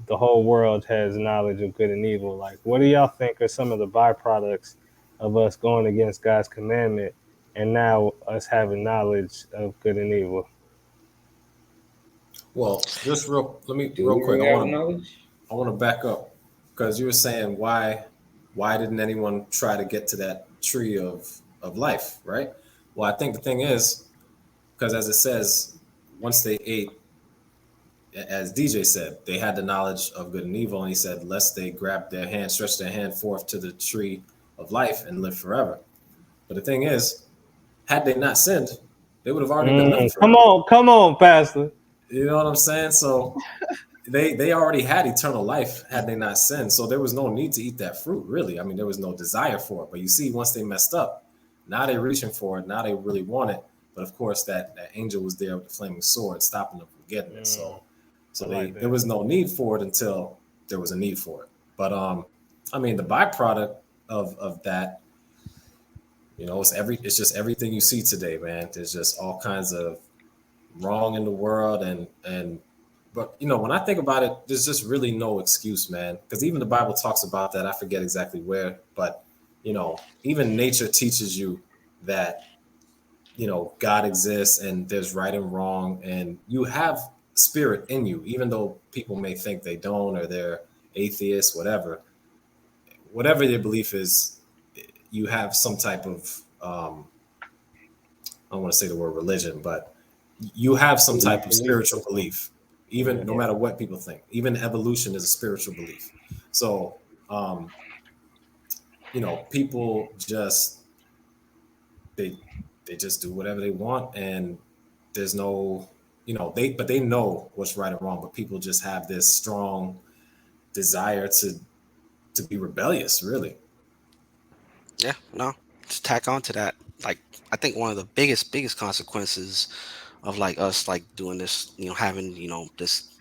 [SPEAKER 2] the whole world has knowledge of good and evil. Like, what do y'all think are some of the byproducts of us going against God's commandment, and now us having knowledge of good and evil?
[SPEAKER 3] Well, just let me
[SPEAKER 6] Do
[SPEAKER 3] real
[SPEAKER 6] we
[SPEAKER 3] quick.
[SPEAKER 6] really have knowledge?
[SPEAKER 3] I want to back up because you were saying why didn't anyone try to get to that tree of life, right? Well, I think the thing is because as it says, once they ate, as DJ said, they had the knowledge of good and evil, and he said, lest they grab their hand, stretch their hand forth to the tree of life and live forever. But the thing is, had they not sinned, they would have already been living forever.
[SPEAKER 2] Come on, Pastor.
[SPEAKER 3] You know what I'm saying? So they already had eternal life had they not sinned. So there was no need to eat that fruit, really. I mean, there was no desire for it. But you see, once they messed up, now they're reaching for it. Now they really want it. But of course, that angel was there with the flaming sword, stopping them from getting it. So
[SPEAKER 2] I
[SPEAKER 3] they
[SPEAKER 2] like
[SPEAKER 3] there
[SPEAKER 2] that.
[SPEAKER 3] was no need for it until there was a need for it. But I mean, the byproduct of that, it's just everything you see today, man. There's just all kinds of wrong in the world and but when I think about it, there's just really no excuse, man, because even the Bible talks about that. I forget exactly where, but even nature teaches you that God exists and there's right and wrong, and you have spirit in you, even though people may think they don't or they're atheists, whatever your belief is. You have some type of I don't want to say the word religion, but you have some type of
[SPEAKER 6] Belief.
[SPEAKER 3] spiritual belief, even no
[SPEAKER 6] Yeah.
[SPEAKER 3] matter what people think. Even evolution is a spiritual belief. So, um, people just they they just do whatever they want, and there's no, they know what's right and wrong, but people just have this strong desire to be rebellious, really.
[SPEAKER 4] Yeah, no. To tack on to that, like I think one of the biggest consequences of like us like doing this, having this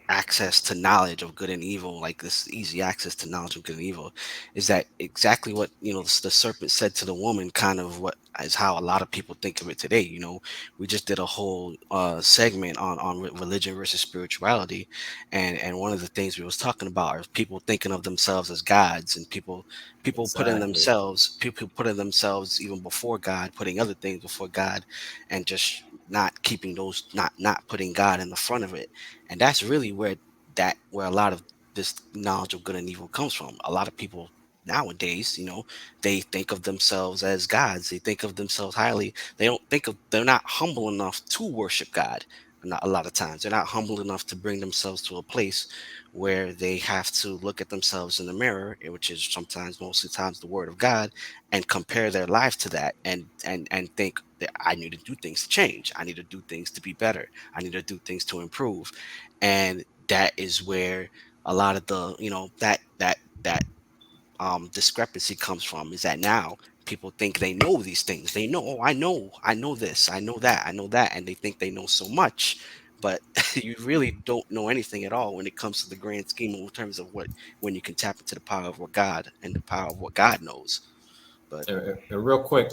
[SPEAKER 4] access to knowledge of good and evil, like this easy access to knowledge of good and evil, is that exactly what, the serpent said to the woman, kind of what is how a lot of people think of it today. We just did a whole segment on religion versus spirituality, and one of the things we was talking about are people thinking of themselves as gods, and people putting
[SPEAKER 3] Exactly.
[SPEAKER 4] themselves people putting themselves even before God, putting other things before God, and just not keeping those, not putting God in the front of it. And that's really where a lot of this knowledge of good and evil comes from. A lot of people nowadays, they think of themselves as gods. They think of themselves highly. They're not humble enough to worship God. Not a lot of times they're not humble enough to bring themselves to a place where they have to look at themselves in the mirror, which is sometimes, most of the times, the word of God, and compare their life to that, and think that I need to do things to change. I need to do things to be better. I need to do things to improve. And that is where a lot of the, that discrepancy comes from, is that now people think they know these things. They know, oh, I know this, I know that, and they think they know so much, but you really don't know anything at all when it comes to the grand scheme in terms of when you can tap into the power of what God and the power of what God knows. But
[SPEAKER 3] And real quick,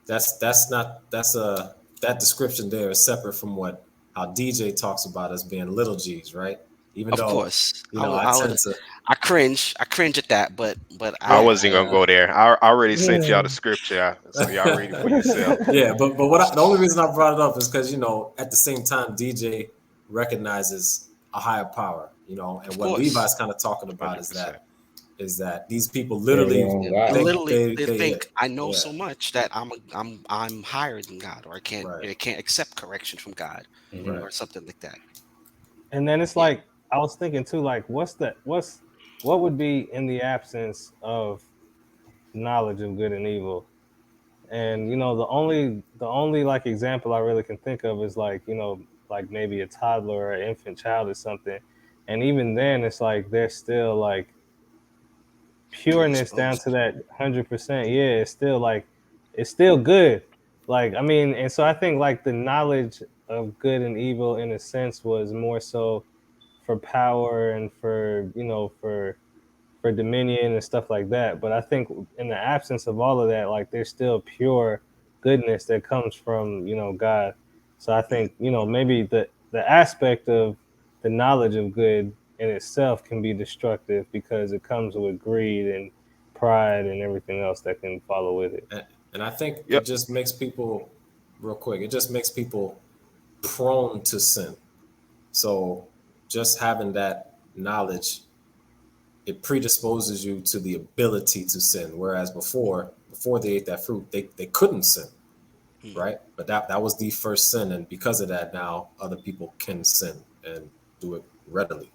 [SPEAKER 3] that's not that's that description there is separate from what how DJ talks about us being little G's, right? Even
[SPEAKER 4] of
[SPEAKER 3] though,
[SPEAKER 4] course,
[SPEAKER 3] I tend to,
[SPEAKER 4] I cringe at that, but
[SPEAKER 5] I
[SPEAKER 3] yeah,
[SPEAKER 5] wasn't gonna
[SPEAKER 3] yeah.
[SPEAKER 5] go there. I already sent y'all the scripture, so y'all read it for yourself.
[SPEAKER 3] Yeah, but the only reason I brought it up is because at the same time DJ recognizes a higher power, and
[SPEAKER 4] of
[SPEAKER 3] what Levi's
[SPEAKER 4] course,
[SPEAKER 3] kind of talking about
[SPEAKER 5] Hundred
[SPEAKER 3] is
[SPEAKER 5] percent.
[SPEAKER 3] that these people
[SPEAKER 6] Yeah, their
[SPEAKER 3] literally
[SPEAKER 6] own God.
[SPEAKER 3] think
[SPEAKER 4] literally
[SPEAKER 3] they
[SPEAKER 4] they
[SPEAKER 3] they
[SPEAKER 4] think I know
[SPEAKER 3] yeah,
[SPEAKER 4] so much that I'm higher than God, or
[SPEAKER 3] right,
[SPEAKER 4] I can't accept correction from God,
[SPEAKER 6] Hmm.
[SPEAKER 3] right.
[SPEAKER 4] or something like that.
[SPEAKER 2] And then it's
[SPEAKER 4] Yeah,
[SPEAKER 2] like I was thinking too, like what would be in the absence of knowledge of good and evil? And the only like example I really can think of is like, like maybe a toddler or an infant child or something. And even then it's like there's still like pureness down
[SPEAKER 4] predisposed.
[SPEAKER 2] to that 100%. Yeah, it's still like it's still good. Like I mean, and so I think like the knowledge of good and evil in a sense was more so for power and for dominion and stuff like that. But I think in the absence of all of that, like there's still pure goodness that comes from God. So I think maybe the aspect of the knowledge of good in itself can be destructive because it comes with greed and pride and everything else that can follow with it.
[SPEAKER 3] And I think it
[SPEAKER 5] Yep.
[SPEAKER 3] just makes people, real quick, it just makes people prone to sin. So just having that knowledge, it predisposes you to the ability to sin. Whereas before they ate that fruit, they couldn't sin,
[SPEAKER 4] Hmm.
[SPEAKER 3] right? But that was the first sin, and because of that, now other people can sin and do it readily.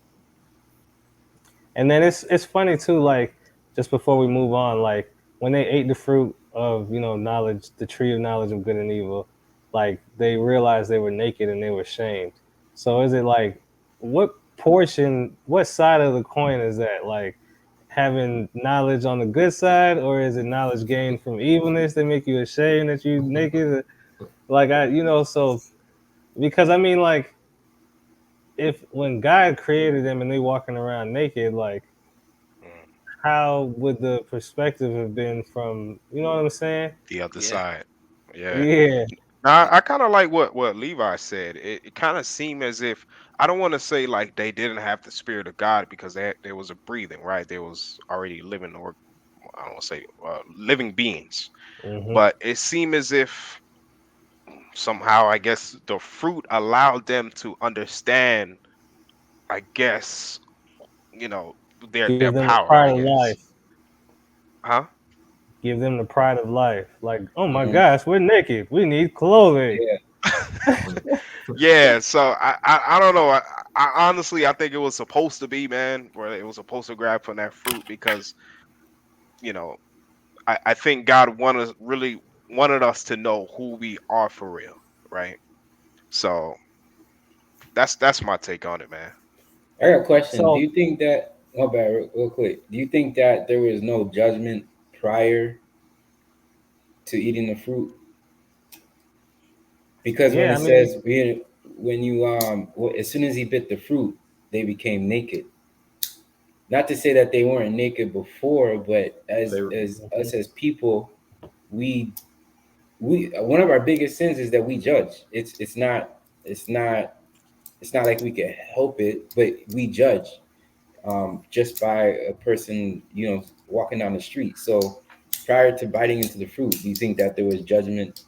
[SPEAKER 2] And then it's funny too, like just before we move on, like when they ate the fruit of knowledge, the tree of knowledge of good and evil, like they realized they were naked and they were shamed. So is it like what side of the coin is that? Like having knowledge on the good side, or is it knowledge gained from evilness that make you ashamed that you naked? Like so because I mean like if when God created them and they walking around naked, like
[SPEAKER 5] Mm.
[SPEAKER 2] how would the perspective have been from what I'm saying?
[SPEAKER 5] The other
[SPEAKER 4] Yeah,
[SPEAKER 5] side. Yeah.
[SPEAKER 2] Yeah.
[SPEAKER 5] Now,
[SPEAKER 4] yeah,
[SPEAKER 5] I kind of like what Levi said. It kind of seemed as if I don't want to say like they didn't have the spirit of God because there was a breathing, right? There was already living, or I don't want to say living beings,
[SPEAKER 2] Hmm.
[SPEAKER 5] but it seemed as if somehow I guess the fruit allowed them to understand. I guess you know their
[SPEAKER 2] Give them the
[SPEAKER 5] power.
[SPEAKER 2] pride
[SPEAKER 5] I
[SPEAKER 2] of
[SPEAKER 5] guess,
[SPEAKER 2] life.
[SPEAKER 5] huh?
[SPEAKER 2] Give them the pride of life. Like, oh my
[SPEAKER 6] Hmm.
[SPEAKER 2] gosh, we're naked. We need clothing.
[SPEAKER 6] Yeah.
[SPEAKER 5] Yeah, so I don't know. I honestly I think it was supposed to be, man, where it was supposed to grab from that fruit because you know I think God really wanted us to know who we are for real, right? So that's my take on it, man.
[SPEAKER 6] I got a question. Do
[SPEAKER 2] So
[SPEAKER 6] you think that? Oh, bad. Real quick. Do you think that there was no judgment prior to eating the fruit? Because when
[SPEAKER 2] yeah,
[SPEAKER 6] it
[SPEAKER 2] I mean,
[SPEAKER 6] says when you as soon as he bit the fruit, they became naked. Not to say that they weren't naked before, but as
[SPEAKER 3] They
[SPEAKER 6] as us as people, we we one of our biggest sins is that we judge. It's not like we can help it, but we judge just by a person, walking down the street. So prior to biting into the fruit, do you think that there was judgment?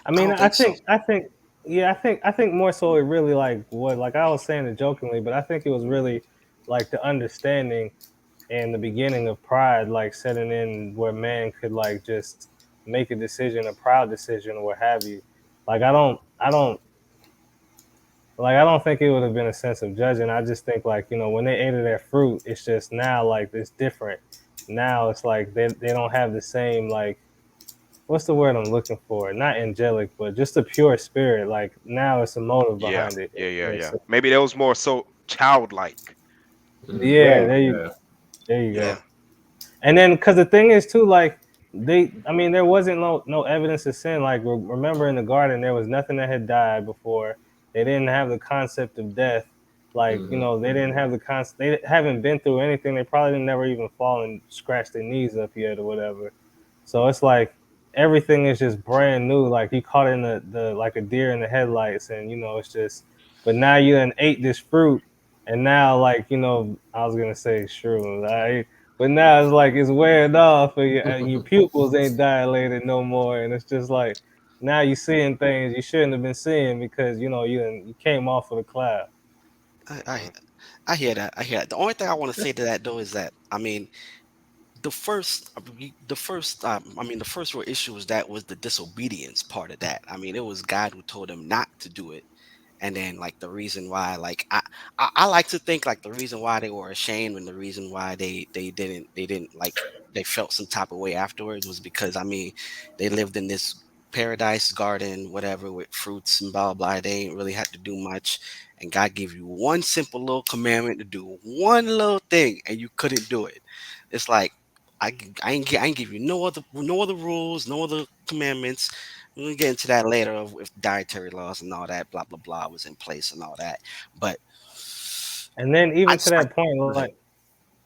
[SPEAKER 2] I
[SPEAKER 4] I
[SPEAKER 2] mean,
[SPEAKER 4] don't think so.
[SPEAKER 2] yeah, I think more so it really like what, like I was saying it jokingly, but I think it was really like the understanding and the beginning of pride, like setting in where man could like just make a decision, a proud decision, or what have you. Like I don't think it would have been a sense of judging. I just think like when they ate of that fruit, it's just now like it's different. Now it's like they don't have the same like what's the word I'm looking for? Not angelic, but just a pure spirit. Like now it's a motive
[SPEAKER 5] Yeah,
[SPEAKER 2] behind it.
[SPEAKER 5] yeah, yeah,
[SPEAKER 2] And
[SPEAKER 5] yeah.
[SPEAKER 2] so,
[SPEAKER 5] Maybe that was more so childlike.
[SPEAKER 2] yeah,
[SPEAKER 6] Right.
[SPEAKER 3] Yeah.
[SPEAKER 2] there you
[SPEAKER 4] Yeah.
[SPEAKER 2] go. And then because the thing is too, like I mean, there wasn't no evidence of sin. Like remember in the garden, there was nothing that had died before. They didn't have the concept of death. Like they didn't have the concept. They haven't been through anything. They probably didn't never even fall and scratch their knees up yet or whatever. So it's like everything is just brand new. Like you caught in the like a deer in the headlights, and it's just. But now you done ate this fruit, and now like I was gonna say shrooms. But now it's like it's wearing off, and your pupils ain't dilated no more, and it's just like now you're seeing things you shouldn't have been seeing because you came off of the cloud.
[SPEAKER 4] I, I
[SPEAKER 5] Mhm.
[SPEAKER 4] I hear that. I hear that. The only thing I want to say to that though is that I mean the first real issue was the disobedience part of that. I mean, it was God who told him not to do it. And then like the reason why, like I like to think like the reason why they were ashamed and the reason why they didn't like they felt some type of way afterwards was because I mean they lived in this paradise garden whatever with fruits and blah blah. They ain't really had to do much, and God gave you one simple little commandment to do one little thing, and you couldn't do it. It's like I ain't give you no other rules, no other commandments. We'll get into that later of if dietary laws and all that, blah blah blah, was in place and all that. But
[SPEAKER 2] And then
[SPEAKER 4] I just like go ahead.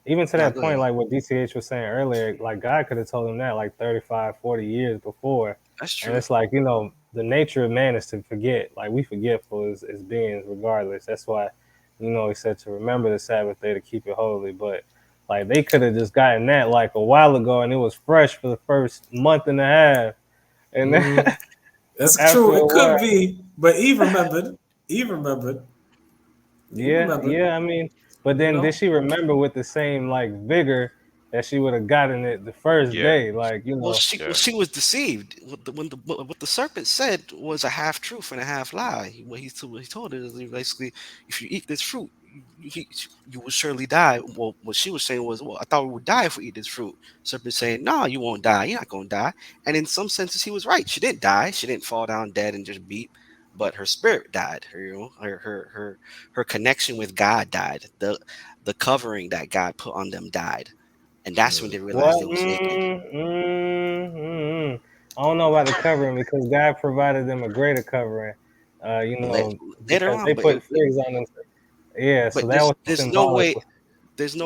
[SPEAKER 2] even to
[SPEAKER 4] Now
[SPEAKER 2] that
[SPEAKER 4] go
[SPEAKER 2] point,
[SPEAKER 4] ahead.
[SPEAKER 2] like what DCH was saying earlier, like God could have told him that like 35, 40 years before.
[SPEAKER 4] That's
[SPEAKER 2] And
[SPEAKER 4] true.
[SPEAKER 2] it's like, the nature of man is to forget. Like we forgetful as beings regardless. That's why, he said to remember the Sabbath day to keep it holy. But like they could have just gotten that like a while ago and it was fresh for the first month and a half. And then
[SPEAKER 3] Mhm. That's
[SPEAKER 2] after
[SPEAKER 3] true.
[SPEAKER 2] a
[SPEAKER 3] It
[SPEAKER 2] while,
[SPEAKER 3] could be, but Eve remembered. Eve remembered. Eve
[SPEAKER 2] yeah,
[SPEAKER 3] remembered.
[SPEAKER 2] yeah. I mean, but
[SPEAKER 3] You
[SPEAKER 2] then did
[SPEAKER 3] know.
[SPEAKER 2] she remember with the same like vigor that she would have gotten it the first
[SPEAKER 5] Yeah,
[SPEAKER 2] day? Like,
[SPEAKER 5] yeah.
[SPEAKER 4] She was deceived. What the serpent said was a half truth and a half lie. What he told her is basically, if you eat this fruit, you, you will surely die. Well, what she was saying was, well, I thought we would die if we eat this fruit. Serpent saying, no, you won't die. You're not gonna die. And in some senses, he was right. She didn't die. She didn't fall down dead and just beat. But her spirit died. Her connection with God died. The covering that God put on them died, and that's when
[SPEAKER 3] Mm.
[SPEAKER 4] they realized
[SPEAKER 2] what?
[SPEAKER 4] they was naked.
[SPEAKER 2] I don't know about the covering because God provided them a greater covering.
[SPEAKER 4] La- Later
[SPEAKER 2] Because
[SPEAKER 4] on,
[SPEAKER 2] they
[SPEAKER 4] but
[SPEAKER 2] put figs on them. Yeah, so
[SPEAKER 4] but
[SPEAKER 2] that was
[SPEAKER 4] there's no
[SPEAKER 2] symbolic.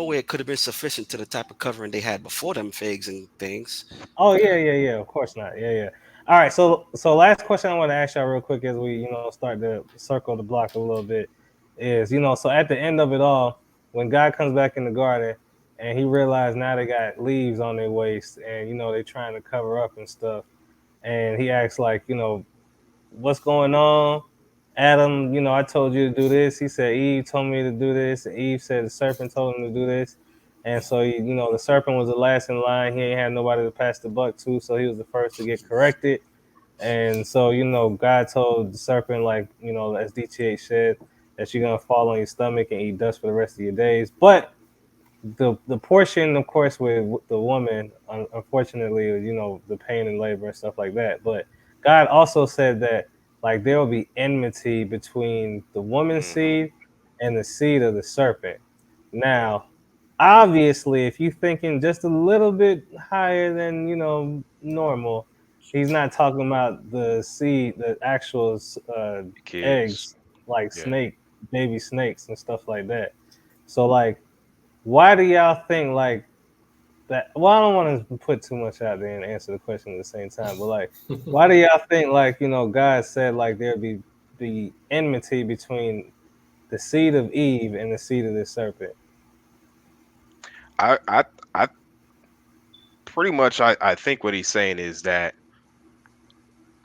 [SPEAKER 4] way it could have been sufficient to the type of covering they had before them figs and things.
[SPEAKER 2] Oh yeah, yeah, yeah. Of course not. Yeah, yeah. All right. So last question I want to ask y'all real quick as we start to circle the block a little bit is so at the end of it all, when God comes back in the garden and he realized now they got leaves on their waist and they trying to cover up and stuff, and he asks like what's going on? Adam, I told you to do this. He said, Eve told me to do this. And Eve said the serpent told him to do this. And so, the serpent was the last in line. He ain't had nobody to pass the buck to. So he was the first to get corrected. And so, God told the serpent, like, as DTH said, that you're going to fall on your stomach and eat dust for the rest of your days. But the portion, of course, with the woman, unfortunately, the pain and labor and stuff like that. But God also said that like there will be enmity between the woman's
[SPEAKER 5] Hmm.
[SPEAKER 2] seed and the seed of the serpent. Now, obviously, if you're thinking just a little bit higher than normal, he's not talking about the seed, the actual
[SPEAKER 5] The kids.
[SPEAKER 2] eggs like
[SPEAKER 5] Yeah.
[SPEAKER 2] snake baby snakes and stuff like that. So like, why do y'all think like that? Well, I don't want to put too much out there and answer the question at the same time, but like, why do y'all think like God said like there'd be enmity between the seed of Eve and the seed of the serpent?
[SPEAKER 5] I pretty much I think what he's saying is that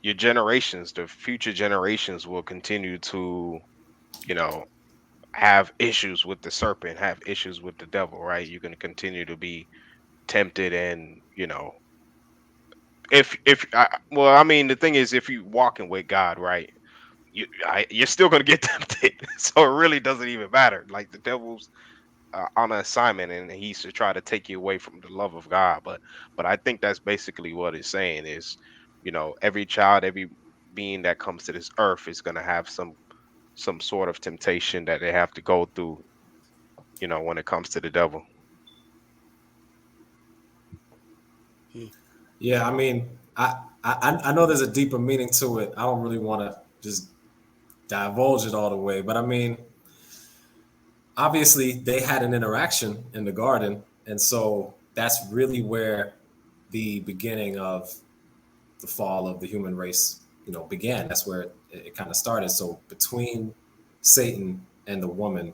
[SPEAKER 5] your generations, the future generations, will continue to, you know, have issues with the serpent, have issues with the devil, right? You're going to continue to be tempted, and well, I mean, the thing is, if you walking with God, right, you're still going to get tempted. So it really doesn't even matter. Like the devil's on an assignment, and he's to try to take you away from the love of God. But I think that's basically what it's saying is, every child, every being that comes to this earth is going to have some sort of temptation that they have to go through, when it comes to the devil.
[SPEAKER 3] Yeah, I mean, I know there's a deeper meaning to it. I don't really want to just divulge it all the way, but I mean, obviously they had an interaction in the garden, and so that's really where the beginning of the fall of the human race, began. That's where it kind of started. So between Satan and the woman,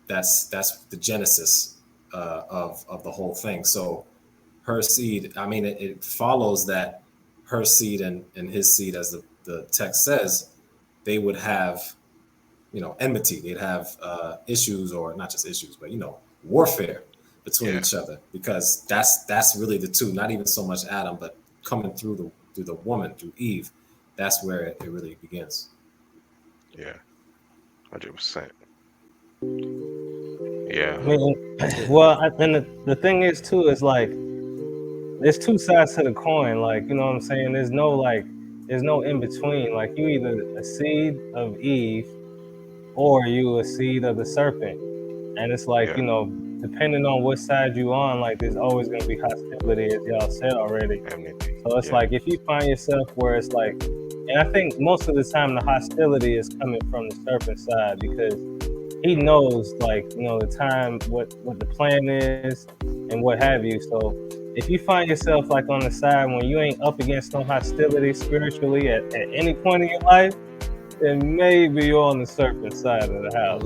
[SPEAKER 3] that's the genesis of the whole thing. So her seed, I mean, it follows that her seed and his seed, as the text says, they would have, enmity. They'd have issues, or not just issues, but warfare between each other, because that's really the two. Not even so much Adam, but coming through the woman, through Eve. That's where it really begins.
[SPEAKER 5] Yeah, 100%. Yeah.
[SPEAKER 2] I mean, well, and the thing is too is like, there's two sides to the coin. Like, you know what I'm saying? There's no in between. Like, you either a seed of Eve or you a seed of the serpent. And it's like, depending on what side you on, like there's always gonna be hostility, as y'all said already. So it's like, if you find yourself where it's like, and I think most of the time the hostility is coming from the serpent side, because he knows, like, the time, what the plan is and what have you. So if you find yourself like on the side when you ain't up against no hostility spiritually at any point in your life, then maybe you're on the serpent side of the house.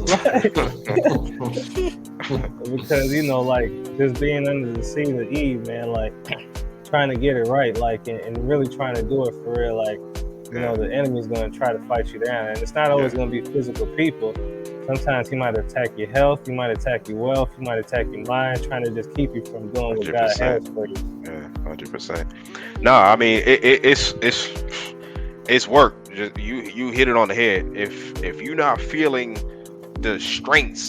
[SPEAKER 2] Because, like, just being under the seed of Eve, man, like, trying to get it right, like, and really trying to do it for real, like, the enemy's going to try to fight you down. And it's not always going to be physical people. Sometimes he might attack your health, he might attack your wealth, he might attack your mind, trying to just keep you from doing what God has for you.
[SPEAKER 5] Yeah, 100%. No, I mean, it's work. You hit it on the head. If you're not feeling the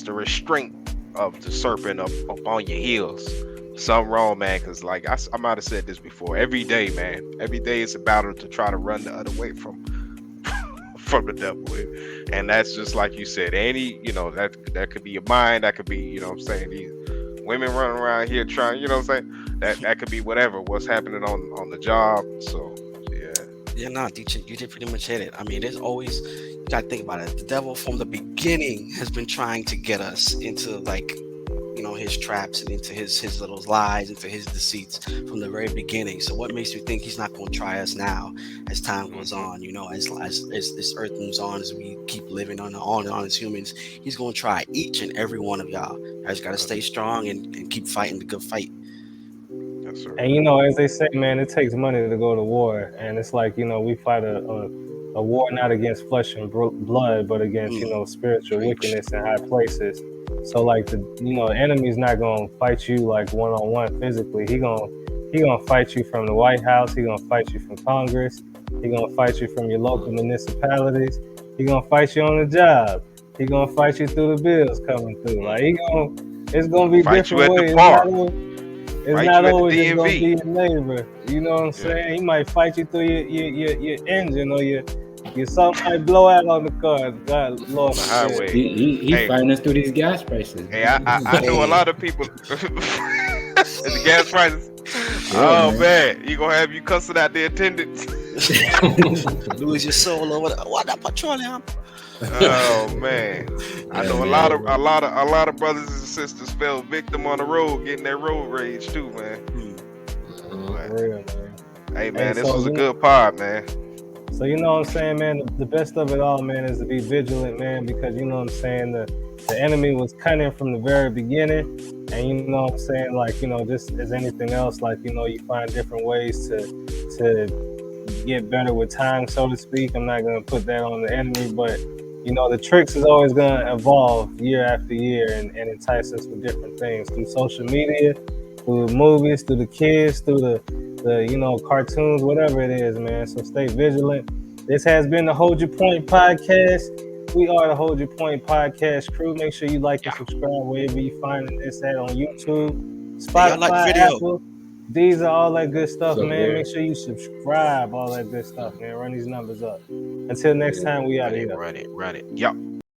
[SPEAKER 5] restraint of the serpent up on your heels, something wrong, man. Because like I might have said this before, every day, man, every day it's a battle to try to run the other way from the devil. And that's just like you said, that could be your mind, that could be, what I'm saying, these women running around here trying, what I'm saying, that could be what's happening on the job. So
[SPEAKER 4] yeah, no, you did pretty much hit it. I mean, there's always, you gotta think about it, the devil from the beginning has been trying to get us into, like, his traps and into his little lies, into his deceits from the very beginning. So what makes you think he's not going to try us now as time goes on, as this earth moves on, as we keep living on as humans? He's going to try each and every one of y'all. You guys got to stay strong and keep fighting the good fight.
[SPEAKER 5] Yes, sir.
[SPEAKER 2] And as they say, man, it takes money to go to war. And it's like, we fight a war not against flesh and blood, but against, spiritual wickedness in high places. So like the enemy's not gonna fight you like one-on-one physically. He gonna fight you from the White House. He gonna fight you from Congress. He gonna fight you from your local municipalities. He gonna fight you on the job. He gonna fight you through the bills coming through. Like it's gonna be
[SPEAKER 5] fight
[SPEAKER 2] different ways. It's not always just gonna be your neighbor. You know what I'm saying? He might fight you through your engine, or your something might blow out on the car. God, Lord,
[SPEAKER 5] the highway.
[SPEAKER 6] He fighting us through these gas prices.
[SPEAKER 5] Hey, I know a lot of people. The gas prices.
[SPEAKER 6] Yeah,
[SPEAKER 5] man, he gonna have you cussing out the attendants.
[SPEAKER 4] Lose your soul over what a petroleum.
[SPEAKER 5] Oh man, I know a lot of brothers and sisters fell victim on the road, getting that road rage too, man. But,
[SPEAKER 2] For real, man.
[SPEAKER 5] hey man, this
[SPEAKER 2] so,
[SPEAKER 5] was a good pod, man.
[SPEAKER 2] So you know what I'm saying, man, the best of it all, man, is to be vigilant, man, because you know what I'm saying, the enemy was cunning from the very beginning. And you know what I'm saying, like, you know, just as anything else, like, you know, you find different ways to get better with time, so to speak. I'm not gonna put that on the enemy, but you know, the tricks is always gonna evolve year after year and entice us with different things through social media, through movies, through the kids, through the you know, cartoons, whatever it is, man. So stay vigilant. This has been the Hold Your Point podcast. We are the Hold Your Point podcast crew. Make sure you like and subscribe wherever you finding this at on YouTube, Spotify, Apple. These are all that good stuff, man. Make sure you subscribe, all that good stuff, man. Run these numbers up. Until next time, we out of here.
[SPEAKER 5] Run it. Yup.